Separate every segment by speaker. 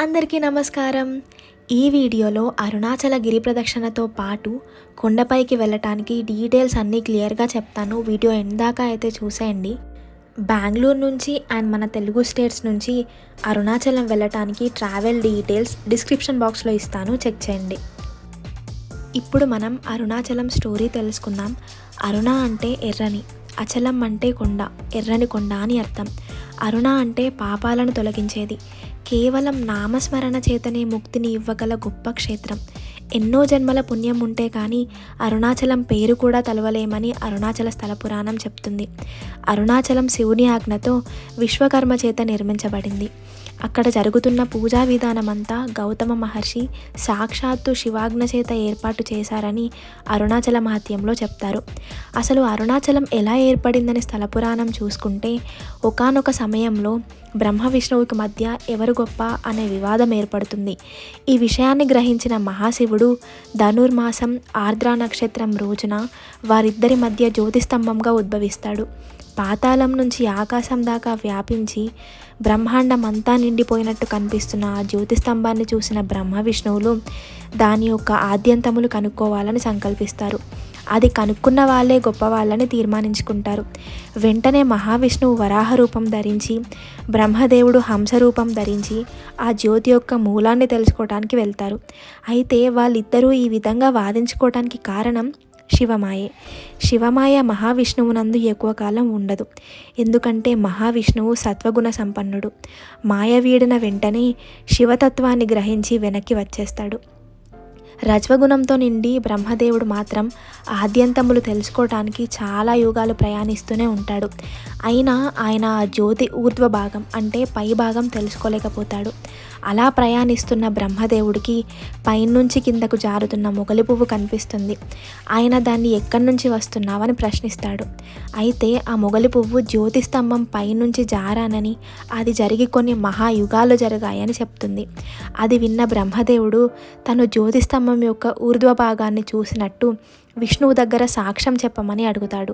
Speaker 1: అందరికీ నమస్కారం. ఈ వీడియోలో అరుణాచల గిరి ప్రదక్షిణతో పాటు కొండపైకి వెళ్ళటానికి డీటెయిల్స్ అన్నీ క్లియర్గా చెప్తాను. వీడియో ఎండ్ దాకా అయితే చూసేయండి. బెంగళూరు నుంచి అండ్ మన తెలుగు స్టేట్స్ నుంచి అరుణాచలం వెళ్ళటానికి ట్రావెల్ డీటెయిల్స్ డిస్క్రిప్షన్ బాక్స్లో ఇస్తాను, చెక్ చేయండి. ఇప్పుడు మనం అరుణాచలం స్టోరీ తెలుసుకుందాం. అరుణ అంటే ఎర్రని, అచలం అంటే కొండ, ఎర్రని కొండ అని అర్థం. అరుణ అంటే పాపాలను తొలగించేది, కేవలం నామస్మరణ చేతనే ముక్తిని ఇవ్వగల గొప్ప క్షేత్రం. ఎన్నో జన్మల పుణ్యం ఉంటే కానీ అరుణాచలం పేరు కూడా తలవలేమని అరుణాచల స్థల పురాణం చెప్తుంది. అరుణాచలం శివుని ఆజ్ఞతో విశ్వకర్మ చేత నిర్మించబడింది. అక్కడ జరుగుతున్న పూజా విధానమంతా గౌతమ మహర్షి సాక్షాత్తు శివాజ్ఞ చేత ఏర్పాటు చేశారని అరుణాచల మహత్యంలో చెప్తారు. అసలు అరుణాచలం ఎలా ఏర్పడిందని స్థల పురాణం చూసుకుంటే, ఒకానొక సమయంలో బ్రహ్మ విష్ణువుకి మధ్య ఎవరు గొప్ప అనే వివాదం ఏర్పడుతుంది. ఈ విషయాన్ని గ్రహించిన మహాశివుడు ధనుర్మాసం ఆర్ద్ర నక్షత్రం రోజున వారిద్దరి మధ్య జ్యోతిస్తంభంగా ఉద్భవిస్తాడు. పాతాళం నుంచి ఆకాశం దాకా వ్యాపించి బ్రహ్మాండం అంతా నిండిపోయినట్టు కనిపిస్తున్న ఆ జ్యోతిస్తంభాన్ని చూసిన బ్రహ్మ విష్ణువులు దాని యొక్క ఆద్యంతములు కనుక్కోవాలని సంకల్పిస్తారు. అది కనుక్కున్న వాళ్ళే గొప్ప వాళ్ళని తీర్మానించుకుంటారు. వెంటనే మహావిష్ణువు వరాహ రూపం ధరించి, బ్రహ్మదేవుడు హంసరూపం ధరించి ఆ జ్యోతి యొక్క మూలాన్ని తెలుసుకోవడానికి వెళ్తారు. అయితే వాళ్ళిద్దరూ ఈ విధంగా వాదించుకోవడానికి కారణం శివమాయే. శివమాయ మహావిష్ణువునందు ఎక్కువ కాలం ఉండదు. ఎందుకంటే మహావిష్ణువు సత్వగుణ సంపన్నుడు. మాయ వీడిన వెంటనే శివతత్వాన్ని గ్రహించి వెనక్కి వచ్చేస్తాడు. రజ్వగుణంతో నిండి బ్రహ్మదేవుడు మాత్రం ఆద్యంతములు తెలుసుకోవటానికి చాలా యుగాలు ప్రయాణిస్తూనే ఉంటాడు. అయినా ఆయన ఆ జ్యోతి ఊర్ధ్వ భాగం అంటే పై భాగం తెలుసుకోలేకపోతాడు. అలా ప్రయాణిస్తున్న బ్రహ్మదేవుడికి పైనుంచి కిందకు జారుతున్న మొగలి పువ్వు కనిపిస్తుంది. ఆయన దాన్ని ఎక్కడి నుంచి వస్తున్నావని ప్రశ్నిస్తాడు. అయితే ఆ మొగలి పువ్వు జ్యోతిస్తంభం పైనుంచి జారానని, అది జరిగి కొన్ని మహాయుగాలు జరిగాయని చెప్తుంది. అది విన్న బ్రహ్మదేవుడు తను జ్యోతిస్తంభం యొక్క ఊర్ధ్వ భాగాన్ని చూసినట్టు విష్ణువు దగ్గర సాక్ష్యం చెప్పమని అడుగుతాడు.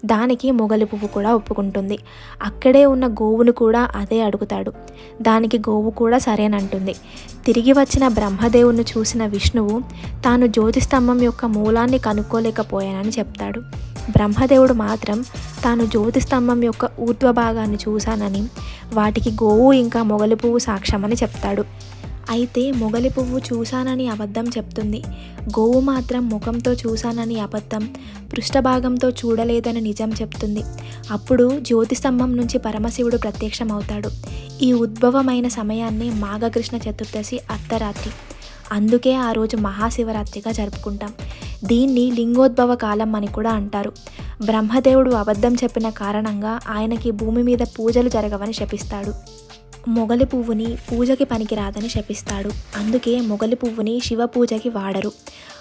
Speaker 1: దానికి మొగలి పువ్వు కూడా ఒప్పుకుంటుంది. అక్కడే ఉన్న గోవును కూడా అదే అడుగుతాడు. దానికి గోవు కూడా సరేనంటుంది. తిరిగి వచ్చిన బ్రహ్మదేవుని చూసిన విష్ణువు తాను జ్యోతిస్తంభం యొక్క మూలాన్ని కనుక్కోలేకపోయానని చెప్తాడు. బ్రహ్మదేవుడు మాత్రం తాను జ్యోతిస్తంభం యొక్క ఊర్ధ్వ భాగాన్ని చూశానని, వాటికి గోవు ఇంకా మొగలి పువ్వు సాక్ష్యమని చెప్తాడు. అయితే మొగలి పువ్వు చూశానని అబద్ధం చెప్తుంది. గోవు మాత్రం ముఖంతో చూశానని అబద్ధం, పృష్ఠభాగంతో చూడలేదని నిజం చెప్తుంది. అప్పుడు జ్యోతిస్తంభం నుంచి పరమశివుడు ప్రత్యక్షమవుతాడు. ఈ ఉద్భవమైన సమయాన్ని మాఘకృష్ణ చతుర్దశి అర్ధరాత్రి. అందుకే ఆ రోజు మహాశివరాత్రిగా జరుపుకుంటాం. దీన్ని లింగోద్భవ కాలం అని కూడా అంటారు. బ్రహ్మదేవుడు అబద్ధం చెప్పిన కారణంగా ఆయనకి భూమి మీద పూజలు జరగవని శపిస్తాడు. మొగలి పువ్వుని పూజకి పనికిరాదని శపిస్తాడు. అందుకే మొగలి పువ్వుని శివ పూజకి వాడరు.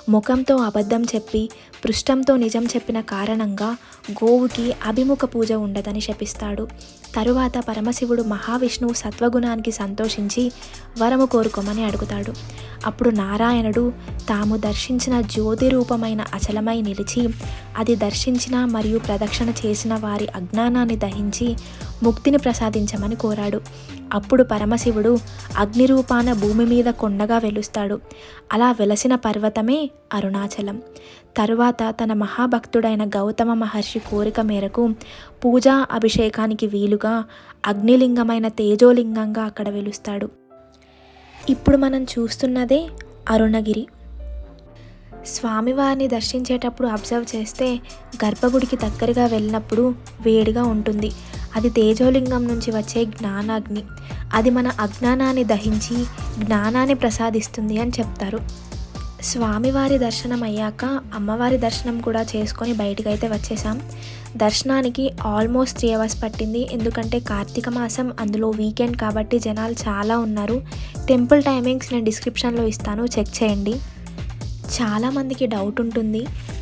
Speaker 1: ముఖంతో అబద్ధం చెప్పి పృష్ఠంతో నిజం చెప్పిన కారణంగా గోవుకి అభిముఖ పూజ ఉండదని శపిస్తాడు. తరువాత పరమశివుడు మహావిష్ణువు సత్వగుణానికి సంతోషించి వరము కోరుకోమని అడుగుతాడు. అప్పుడు నారాయణుడు తాము దర్శించిన జ్యోతి రూపమైన అచలమై నిలిచి, అది దర్శించిన మరియు ప్రదక్షిణ చేసిన వారి అజ్ఞానాన్ని దహించి ముక్తిని ప్రసాదించమని కోరాడు. అప్పుడు పరమశివుడు అగ్ని రూపాన భూమి మీద కొండగా వెలుస్తాడు. అలా వెలసిన పర్వతమే అరుణాచలం. తరువాత తన మహాభక్తుడైన గౌతమ మహర్షి కోరిక మేరకు పూజా అభిషేకానికి వీలుగా అగ్నిలింగమైన తేజోలింగంగా అక్కడ వెలుస్తాడు. ఇప్పుడు మనం చూస్తున్నదే అరుణగిరి. స్వామివారిని దర్శించేటప్పుడు అబ్జర్వ్ చేస్తే గర్భగుడికి దగ్గరగా వెళ్ళినప్పుడు వేడిగా ఉంటుంది. అది తేజోలింగం నుంచి వచ్చే జ్ఞానాగ్ని. అది మన అజ్ఞానాన్ని దహించి జ్ఞానాన్ని ప్రసాదిస్తుంది అని చెప్తారు. స్వామివారి దర్శనం అయ్యాక అమ్మవారి దర్శనం కూడా చేసుకొని బయటికైతే వచ్చేసాం. దర్శనానికి ఆల్మోస్ట్ 3 hours పట్టింది. ఎందుకంటే కార్తీక మాసం, అందులో వీకెండ్ కాబట్టి జనాలు చాలా ఉన్నారు. టెంపుల్ టైమింగ్స్ నేను డిస్క్రిప్షన్లో ఇస్తాను, చెక్ చేయండి. చాలామందికి డౌట్ ఉంటుంది,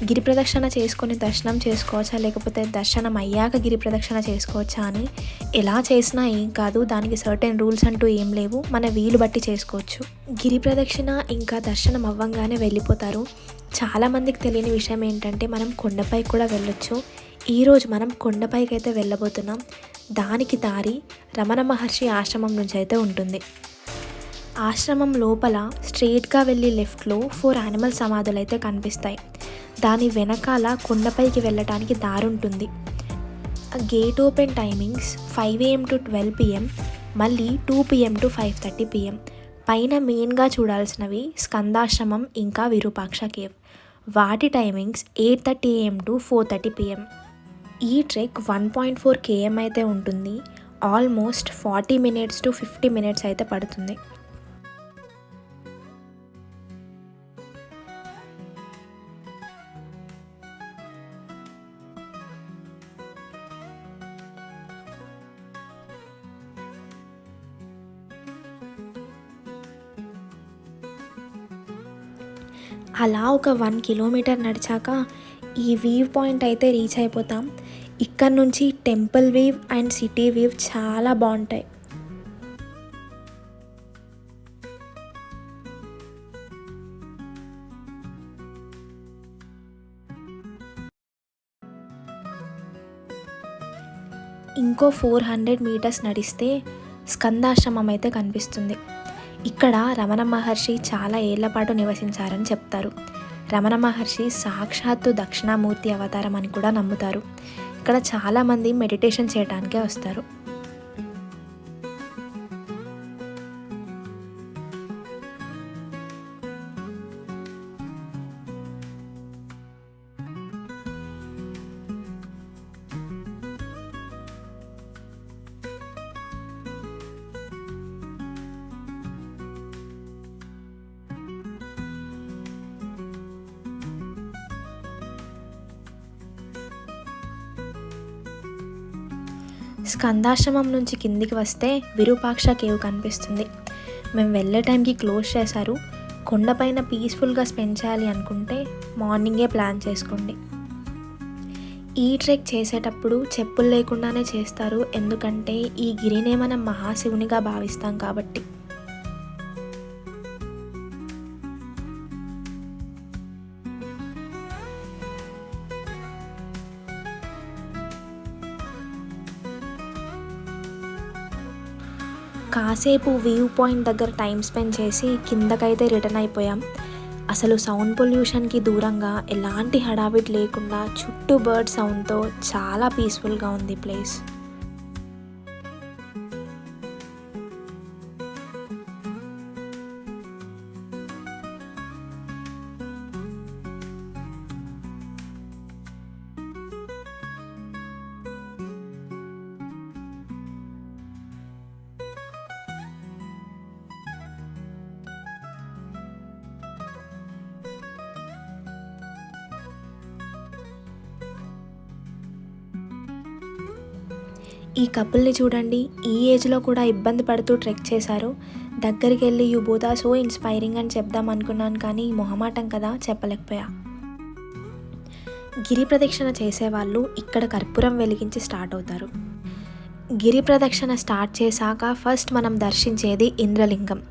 Speaker 1: గిరి ప్రదక్షిణ చేసుకొని దర్శనం చేసుకోవచ్చా, లేకపోతే దర్శనం అయ్యాక గిరి ప్రదక్షిణ చేసుకోవచ్చా అని. ఎలా చేసినా ఏం కాదు, దానికి సర్టెన్ రూల్స్ అంటూ ఏం లేవు, మన వీలు బట్టి చేసుకోవచ్చు. గిరి ప్రదక్షిణ ఇంకా దర్శనం అవ్వంగానే వెళ్ళిపోతారు. చాలామందికి తెలియని విషయం ఏంటంటే మనం కొండపై కూడా వెళ్ళొచ్చు. ఈరోజు మనం కొండపైకి అయితే వెళ్ళబోతున్నాం. దానికి దారి రమణ మహర్షి ఆశ్రమం నుంచి అయితే ఉంటుంది. ఆశ్రమం లోపల స్ట్రెయిట్గా వెళ్ళి లెఫ్ట్లో 4 యానిమల్ సమాధులు అయితే కనిపిస్తాయి. దాని వెనకాల కొండపైకి వెళ్ళటానికి దారుంటుంది. Gate open timings 5 AM to 12 PM, మళ్ళీ 2 PM to 5:30 PM. పైన మెయిన్గా చూడాల్సినవి స్కందాశ్రమం ఇంకా విరూపాక్ష కేవ్. వాటి టైమింగ్స్ 8:30 AM to 4:30 PM. ఈ ట్రెక్ 1.4 km అయితే ఉంటుంది. ఆల్మోస్ట్ 40 minutes to 50 minutes అయితే పడుతుంది. అలా ఒక 1 కిలోమీటర్ నడిచాక ఈ వ్యూ పాయింట్ అయితే రీచ్ అయిపోతాం. ఇక్కడ నుంచి temple view and city view చాలా బాగుంటాయి. ఇంకో 400 meters నడిస్తే స్కందాశ్రమం అయితే కనిపిస్తుంది. ఇక్కడ రమణ మహర్షి చాలా ఏళ్ల పాటు నివసించారని చెప్తారు. రమణ మహర్షి సాక్షాత్తు దక్షిణామూర్తి అవతారం అని కూడా నమ్ముతారు. ఇక్కడ చాలామంది మెడిటేషన్ చేయడానికే వస్తారు. స్కందాశ్రమం నుంచి కిందికి వస్తే విరూపాక్ష కేవ్ కనిపిస్తుంది. మేము వెళ్ళే టైంకి క్లోజ్ చేశారు. కొండపైన పీస్ఫుల్గా స్పెండ్ చేయాలి అనుకుంటే మార్నింగే ప్లాన్ చేసుకోండి. ఈ ట్రెక్ చేసేటప్పుడు చెప్పులు లేకుండానే చేస్తారు, ఎందుకంటే ఈ గిరినే మనం మహాశివునిగా భావిస్తాం కాబట్టి. కాసేపు వ్యూ పాయింట్ దగ్గర టైం స్పెండ్ చేసి కిందకైతే రిటర్న్ అయిపోయాం. అసలు సౌండ్ పొల్యూషన్కి దూరంగా ఎలాంటి హడావిడి లేకుండా చుట్టూ బర్డ్ సౌండ్తో చాలా పీస్ఫుల్గా ఉంది ప్లేస్. ఈ కపుల్ని చూడండి, ఈ ఏజ్లో కూడా ఇబ్బంది పడుతూ ట్రెక్ చేశారు. దగ్గరికి వెళ్ళి you both are so inspiring అని చెప్దాం అనుకున్నాను, కానీ మొహమాటం కదా చెప్పలేకపోయా. గిరి ప్రదక్షిణ చేసేవాళ్ళు ఇక్కడ కర్పూరం వెలిగించి స్టార్ట్ అవుతారు. గిరి ప్రదక్షిణ స్టార్ట్ చేశాక ఫస్ట్ మనం దర్శించేది ఇంద్రలింగం.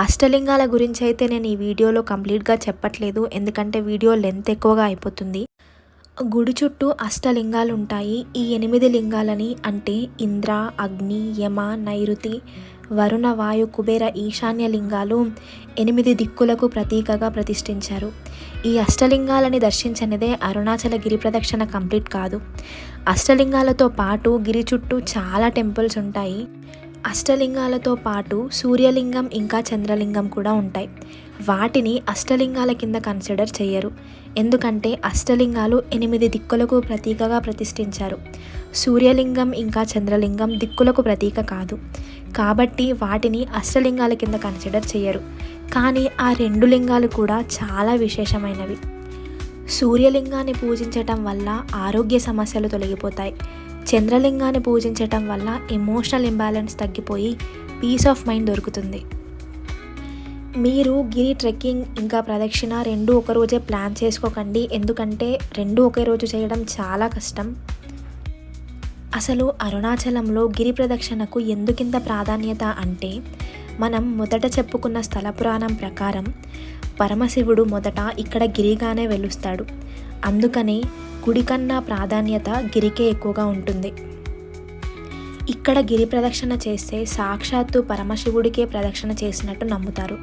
Speaker 1: అష్టలింగాల గురించి అయితే నేను ఈ వీడియోలో కంప్లీట్గా చెప్పట్లేదు, ఎందుకంటే వీడియో లెంత్ ఎక్కువగా అయిపోతుంది. గుడి చుట్టూ అష్టలింగాలు ఉంటాయి. ఈ 8 లింగాలని అంటే ఇంద్ర, అగ్ని, యమ, నైరుతి, వరుణ, వాయు, కుబేర, ఈశాన్య లింగాలు 8 దిక్కులకు ప్రతీకగా ప్రతిష్ఠించారు. ఈ అష్టలింగాలని దర్శించనిదే అరుణాచల గిరి ప్రదక్షిణ కంప్లీట్ కాదు. అష్టలింగాలతో పాటు గిరి చుట్టూ చాలా టెంపుల్స్ ఉంటాయి. అష్టలింగాలతో పాటు సూర్యలింగం ఇంకా చంద్రలింగం కూడా ఉంటాయి. వాటిని అష్టలింగాల కింద కన్సిడర్ చేయరు, ఎందుకంటే అష్టలింగాలు 8 దిక్కులకు ప్రతీకగా ప్రతిష్ఠించారు. సూర్యలింగం ఇంకా చంద్రలింగం దిక్కులకు ప్రతీక కాదు, కాబట్టి వాటిని అష్టలింగాల కింద కన్సిడర్ చేయరు. కానీ ఆ 2 లింగాలు కూడా చాలా విశేషమైనవి. సూర్యలింగాన్ని పూజించటం వల్ల ఆరోగ్య సమస్యలు తొలగిపోతాయి. చంద్రలింగాన్ని పూజించటం వల్ల ఎమోషనల్ ఇంబ్యాలెన్స్ తగ్గిపోయి పీస్ ఆఫ్ మైండ్ దొరుకుతుంది. మీరు గిరి ట్రెక్కింగ్ ఇంకా ప్రదక్షిణ 2 ఒక రోజే ప్లాన్ చేసుకోకండి, ఎందుకంటే 2 ఒకే రోజు చేయడం చాలా కష్టం. అసలు అరుణాచలంలో గిరి ప్రదక్షిణకు ఎందుకింత ప్రాధాన్యత అంటే, మనం మొదట చెప్పుకున్న స్థల పురాణం ప్రకారం పరమశివుడు మొదట ఇక్కడ గిరిగానే వెలుస్తాడు. అందుకనే గుడి కన్నా ప్రాధాన్యత గిరికే ఎక్కువగా ఉంటుంది. ఇక్కడ గిరి ప్రదక్షిణ చేస్తే సాక్షాత్తు పరమశివుడికే ప్రదక్షిణ చేసినట్టు నమ్ముతారు.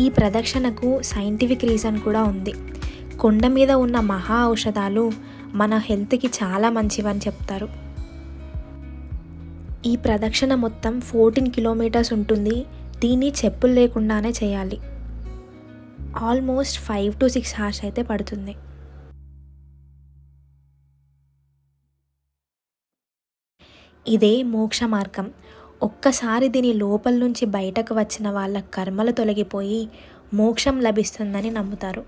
Speaker 1: ఈ ప్రదక్షిణకు సైంటిఫిక్ రీజన్ కూడా ఉంది. కొండ మీద ఉన్న మహా ఔషధాలు మన హెల్త్కి చాలా మంచివని చెప్తారు. ఈ ప్రదక్షిణ మొత్తం 14 కిలోమీటర్స్ ఉంటుంది. దీన్ని చెప్పులు లేకుండానే చేయాలి. ఆల్మోస్ట్ 5 to 6 hours అయితే పడుతుంది. ఇదే మోక్ష మార్గం. ఒక్కసారి దీని లోపల నుంచి బయటకు వచ్చిన వాళ్ళ కర్మలు తొలగిపోయి మోక్షం లభిస్తుందని నమ్ముతారు.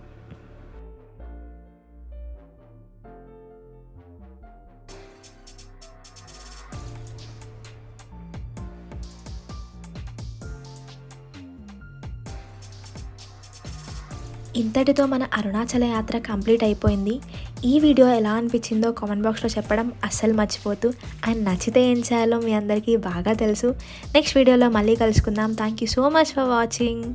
Speaker 1: ఇంతటితో మన అరుణాచల యాత్ర కంప్లీట్ అయిపోయింది. ఈ వీడియో ఎలా అనిపించిందో కామెంట్ బాక్స్లో చెప్పడం అస్సలు మర్చిపోతూ, అండ్ నచ్చితే ఏం చేయాలో మీ అందరికీ బాగా తెలుసు. నెక్స్ట్ వీడియోలో మళ్ళీ కలుసుకుందాం. Thank you so much for watching.